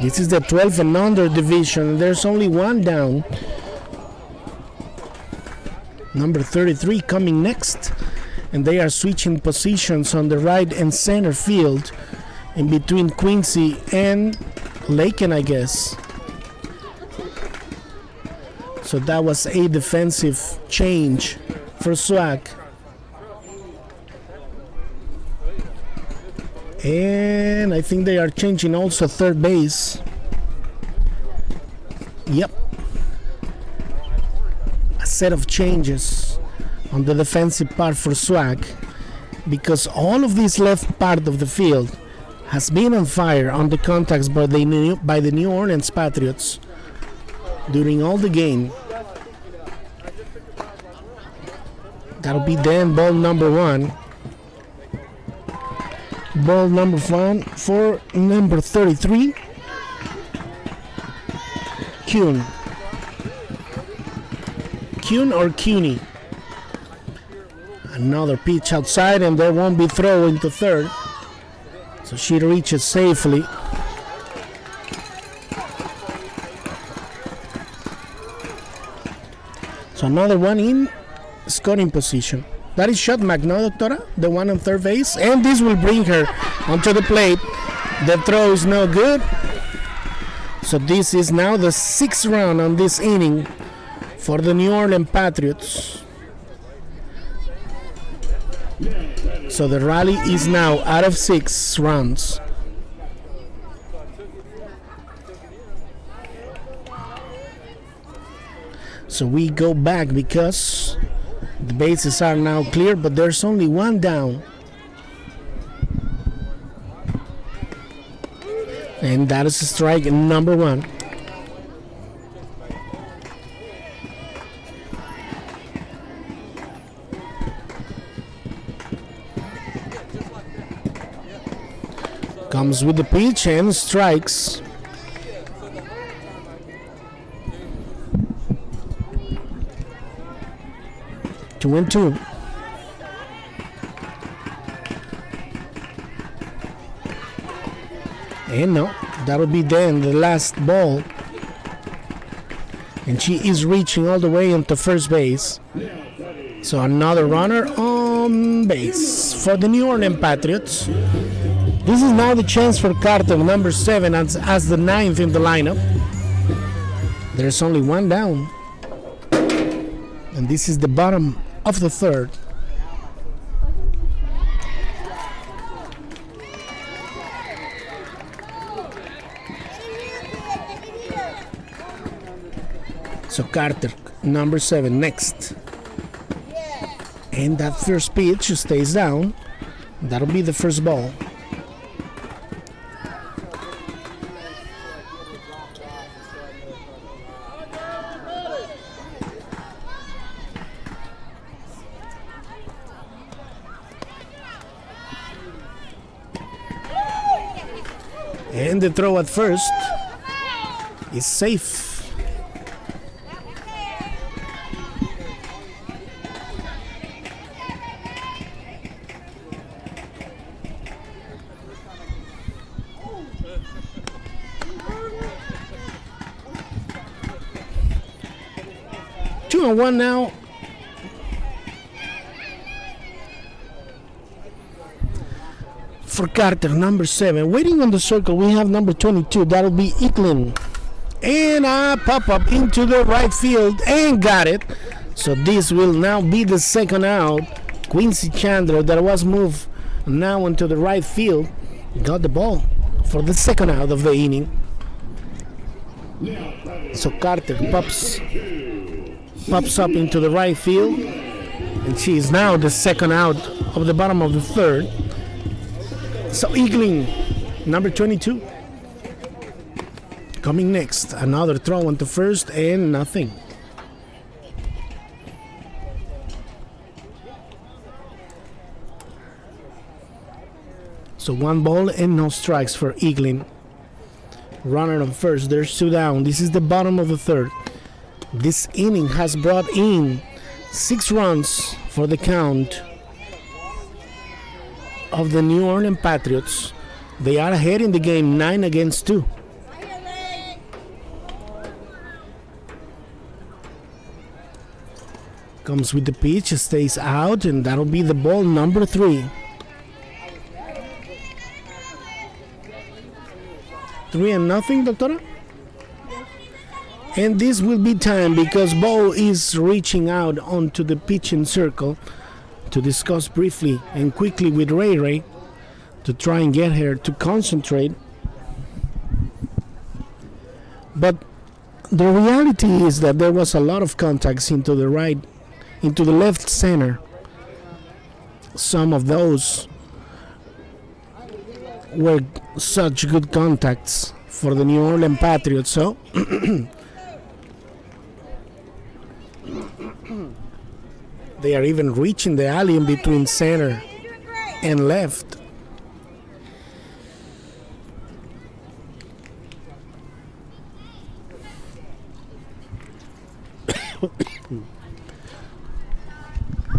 This is the 12 and under division. There's only 1 down. Number 33 coming next. And they are switching positions on the right and center field in between Quincy and Laken, I guess. So that was a defensive change for SWAC. And I think they are changing also third base. Yep. A set of changes on the defensive part for SWAC, because all of this left part of the field has been on fire on the contacts by the New Orleans Patriots during all the game. That'll be then ball number 1. Ball number 1 for number 33, Kuhn. Kuhn or Cuny. Another pitch outside, and there won't be throw into third. So she reaches safely. So another one in scoring position. That is shot mark, no, Doctora? The one on third base. And this will bring her onto the plate. The throw is no good. So this is now the 6th run on this inning for the New Orleans Patriots. So the rally is now out of 6 runs. So we go back because the bases are now clear, but there's only one down. And that is strike number 1. Comes with the pitch and strikes. Two and two. And no, that'll be then the last ball. And she is reaching all the way into first base. So another runner on base for the New Orleans Patriots. This is now the chance for Carter, number 7, as the 9th in the lineup. There's only one down. And this is the bottom of the 3rd. So Carter, number 7, next. And that first pitch stays down. That'll be the first ball. And the throw at first is safe. Two and one now. For Carter, number 7. Waiting on the circle, we have number 22. That'll be Eklund. And a pop-up into the right field and got it. So this will now be the second out. Quincy Chandler, that was moved now into the right field, got the ball for the second out of the inning. So Carter pops up into the right field. And she is now the second out of the bottom of the 3rd. So Eagling, number 22. Coming next, another throw into first and nothing. So one ball and no strikes for Eagling. Runner on first, there's 2 down. This is the bottom of the 3rd. This inning has brought in 6 runs for the count of the New Orleans Patriots. They are ahead in the game 9-2. Comes with the pitch, stays out, and that'll be the ball number 3. 3-0, Doctora? And this will be time because Bo is reaching out onto the pitching circle to discuss briefly and quickly with Ray Ray to try and get her to concentrate. But the reality is that there was a lot of contacts into the left center. Some of those were such good contacts for the New Orleans Patriots. So they are even reaching the alley in between center and left.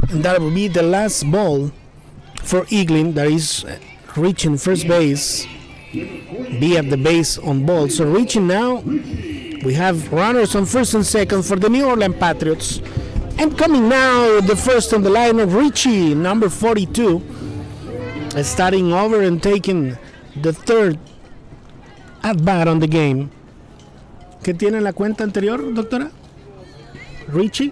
And that will be the last ball for Eagling. That is reaching first base, be at the base on ball. So reaching now, we have runners on first and second for the New Orleans Patriots. And coming now, the first on the lineup, Richie, number 42, starting over and taking the third at bat on the game. ¿Qué tiene en la cuenta anterior, doctora? Richie?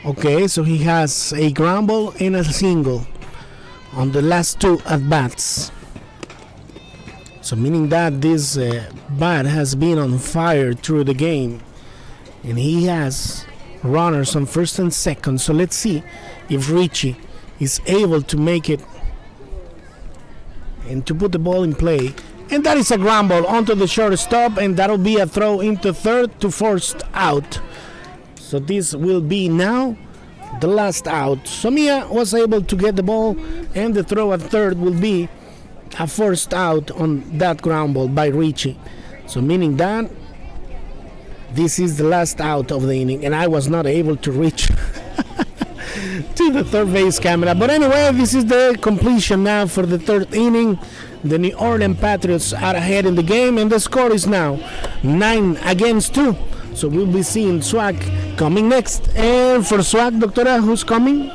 Okay, so he has a ground ball and a single on the last two at bats. So meaning that this bat has been on fire through the game, and he has runners on first and second. So let's see if Richie is able to make it and to put the ball in play. And that is a ground ball onto the shortstop, and that'll be a throw into third to forced out. So this will be now the last out. So Mia was able to get the ball, and the throw at third will be a forced out on that ground ball by Richie. So meaning that this is the last out of the inning, and I was not able to reach to the third base camera. But anyway, this is the completion now for the third inning. The New Orleans Patriots are ahead in the game, and the score is now 9-2. So we'll be seeing Swag coming next. And for Swag, Doctora, who's coming?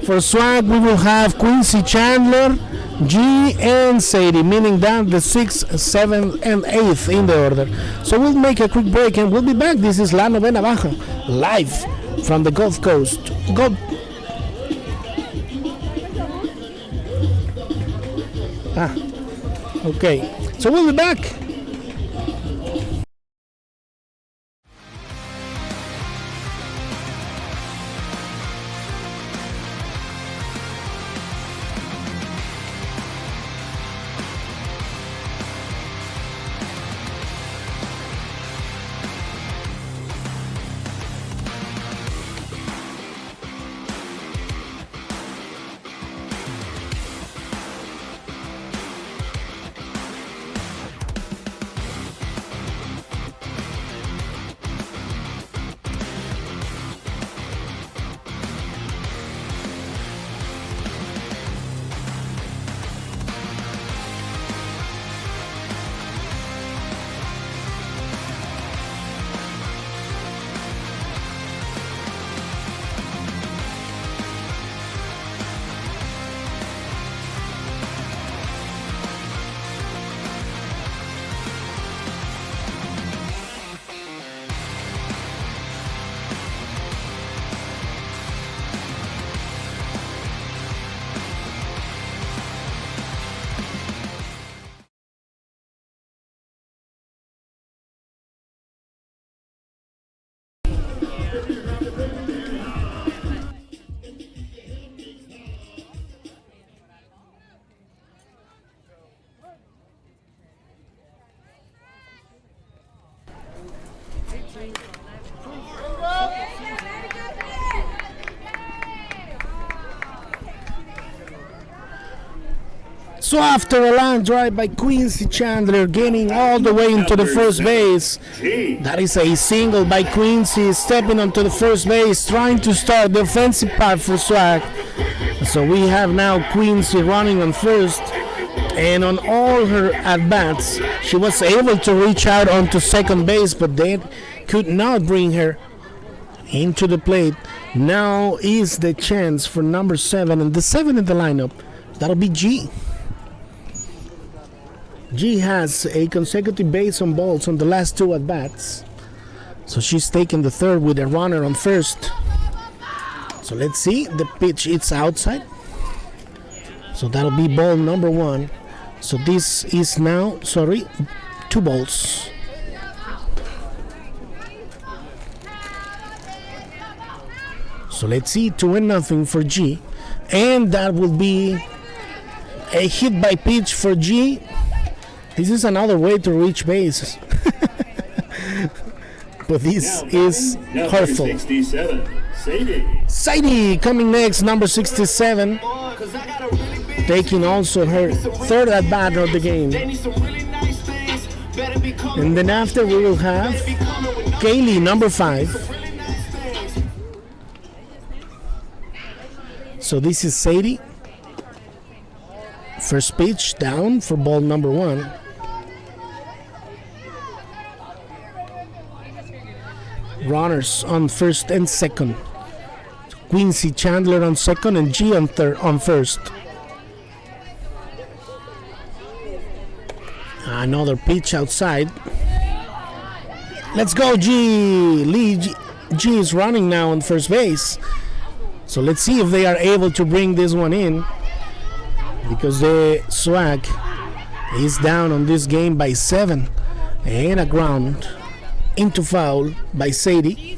For Swag, we will have Quincy Chandler, G, and Sadie, meaning that the 6th, 7th, and 8th in the order. So we'll make a quick break and we'll be back. This is La Novena Baja, live from the Gulf Coast. Okay, so we'll be back. So after a line drive by Quincy Chandler, getting all the way into the first base, that is a single by Quincy, stepping onto the first base, trying to start the offensive part for Swag. So we have now Quincy running on first, and on all her at-bats, she was able to reach out onto second base, but they could not bring her into the plate. Now is the chance for number 7, and the 7 in the lineup, that'll be G. G has a consecutive base on balls on the last two at-bats. So she's taking the third with a runner on first. So let's see, the pitch, it's outside. So that'll be ball number 1. So this is now, 2 balls. So let's see, 2-0 for G. And that will be a hit by pitch for G. This is another way to reach base. But this is hurtful.
67, Sadie.
Sadie coming next, number 67. Taking also her third at bat of the game. And then after we will have Kaylee, number 5. So this is Sadie. First pitch down for ball number 1. Runners on first and second. Quincy Chandler on second and G on first. Another pitch outside. Let's go, G. G is running now on first base. So let's see if they are able to bring this one in, because the Swag is down on this game by 7. And a ground into foul by Sadie.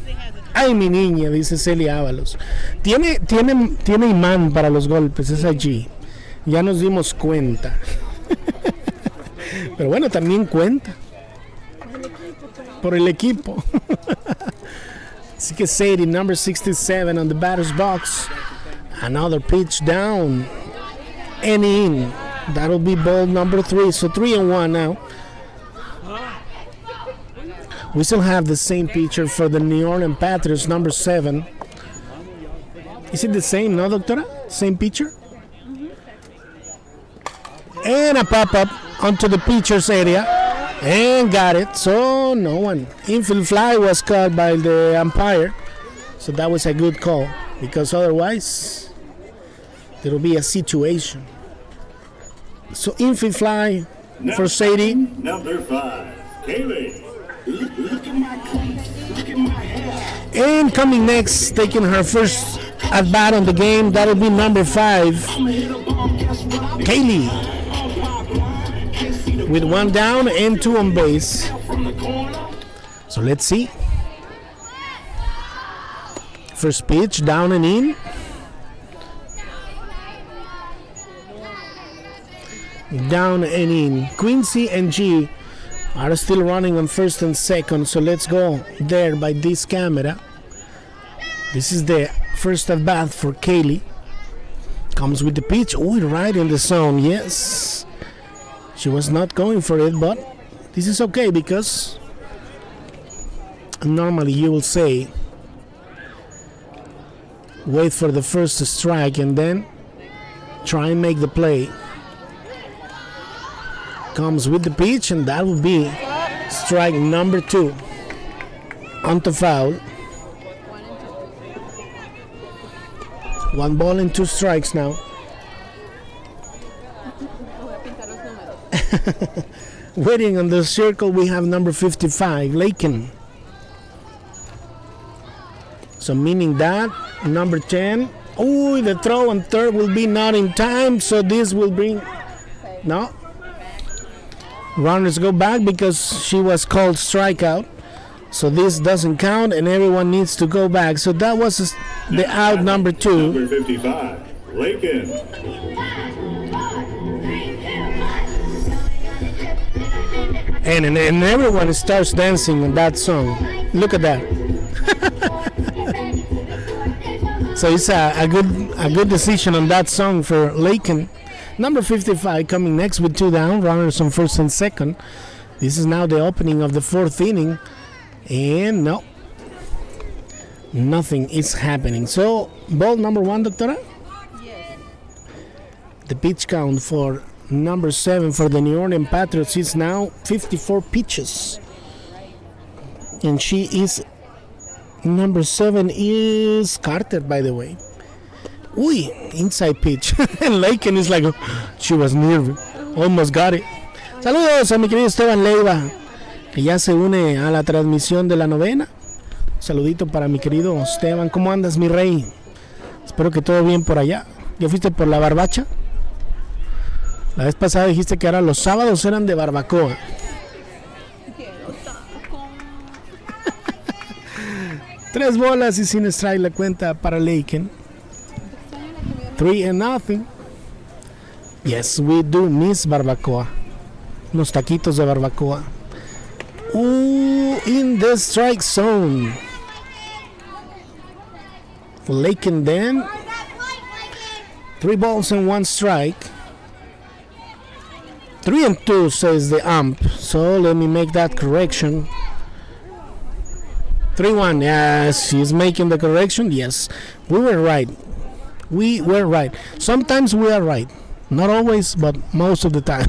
Ay, mi niña, dice Celia Ábalos. Tiene imán para los golpes, es allí. Ya nos dimos cuenta. Pero bueno, también cuenta. Por el equipo. Así que Sadie, number 67 on the batter's box. Another pitch down and in. That'll be ball number 3. So 3-1 now. We still have the same pitcher for the New Orleans Patriots, number 7. Is it the same, no, Doctora? Same pitcher? And a pop-up onto the pitcher's area. And got it. So no one. Infield fly was called by the umpire. So that was a good call, because otherwise there will be a situation. So infield fly for Sadie.
Number 5, Kaylee.
And coming next, taking her first at bat on the game, that'll be number 5, Kaylee, with 1 down and 2 on base. So let's see. First pitch down and in. Down and in. Quincy and G are still running on first and second, so let's go there by this camera. This is the first at bat for Kaylee. Comes with the pitch. Oh, right in the zone. Yes, she was not going for it, but this is okay, because normally you will say wait for the first strike and then try and make the play. Comes with the pitch, and that will be strike number 2 onto foul. 1 ball and 2 strikes now. Waiting on the circle, we have number 55, Lakin. So meaning that number 10. Oh, the throw on third will be not in time, so this will bring no. Runners go back because she was called strikeout. So this doesn't count, and everyone needs to go back. So that was the out number 2.
Number 55, Lakin.
And everyone starts dancing on that song. Look at that. So it's a good decision on that song for Lakin. Number 55 coming next with 2 down, runners on first and second. This is now the opening of the 4th inning, and no, nothing is happening. So ball number 1, Doctora?
Yes.
The pitch count for number 7 for the New Orleans Patriots is now 54 pitches. And she is, number 7 is Carter, by the way. Uy, inside pitch. And Lakin is like, she was near, almost got it. Saludos a mi querido Esteban Leiva, que ya se une a la transmisión de la novena. Saludito para mi querido Esteban. ¿Cómo andas, mi rey? Espero que todo bien por allá. ¿Ya fuiste por la barbacha? La vez pasada dijiste que ahora los sábados eran de barbacoa. 3 bolas y sin strike la cuenta para Lakin. 3-0. Yes, we do miss barbacoa. Unos taquitos de barbacoa. Ooh, in the strike zone. Lakin then. 3 balls and 1 strike. 3-2 says the ump. So let me make that correction. 3-1. Yes, he's making the correction. Yes, we were right. We were right. Sometimes we are right. Not always, but most of the time.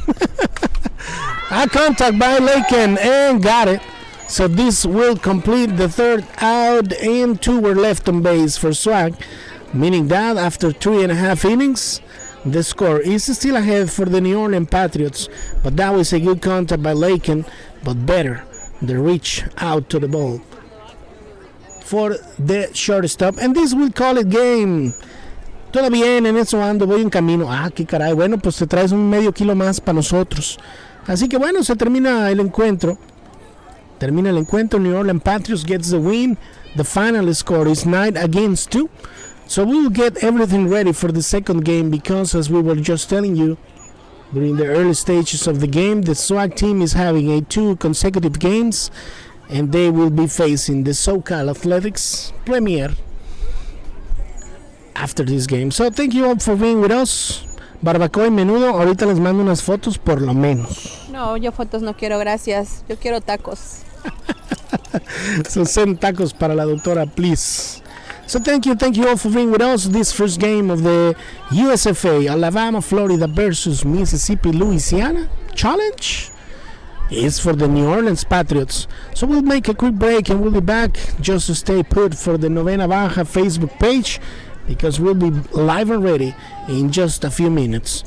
Eye contact by Laken and got it. So this will complete the third out, and 2 were left on base for Swag, meaning that after 3.5 innings, the score is still ahead for the New Orleans Patriots. But that was a good contact by Laken, but better the reach out to the ball for the shortstop, and this will call it game. Todavía en eso ando, voy en camino. Qué caray. Bueno, pues te traes un medio kilo más para nosotros. Así que bueno, se termina el encuentro. New Orleans Patriots gets the win. The final score is 9-2. So we will get everything ready for the second game, because as we were just telling you, during the early stages of the game, the SWAC team is having 2 consecutive games, and they will be facing the SoCal Athletics Premier after this game. So thank you all for being with us. Barbacoa y menudo, ahorita les mando unas fotos por lo menos.
No, yo fotos no quiero, gracias. Yo quiero tacos.
So send tacos para la doctora, please. So thank you all for being with us. This first game of the USFA Alabama, Florida versus Mississippi, Louisiana challenge is for the New Orleans Patriots. So we'll make a quick break and we'll be back. Just to stay put for the Novena Baja Facebook page, because we'll be live and ready in just a few minutes.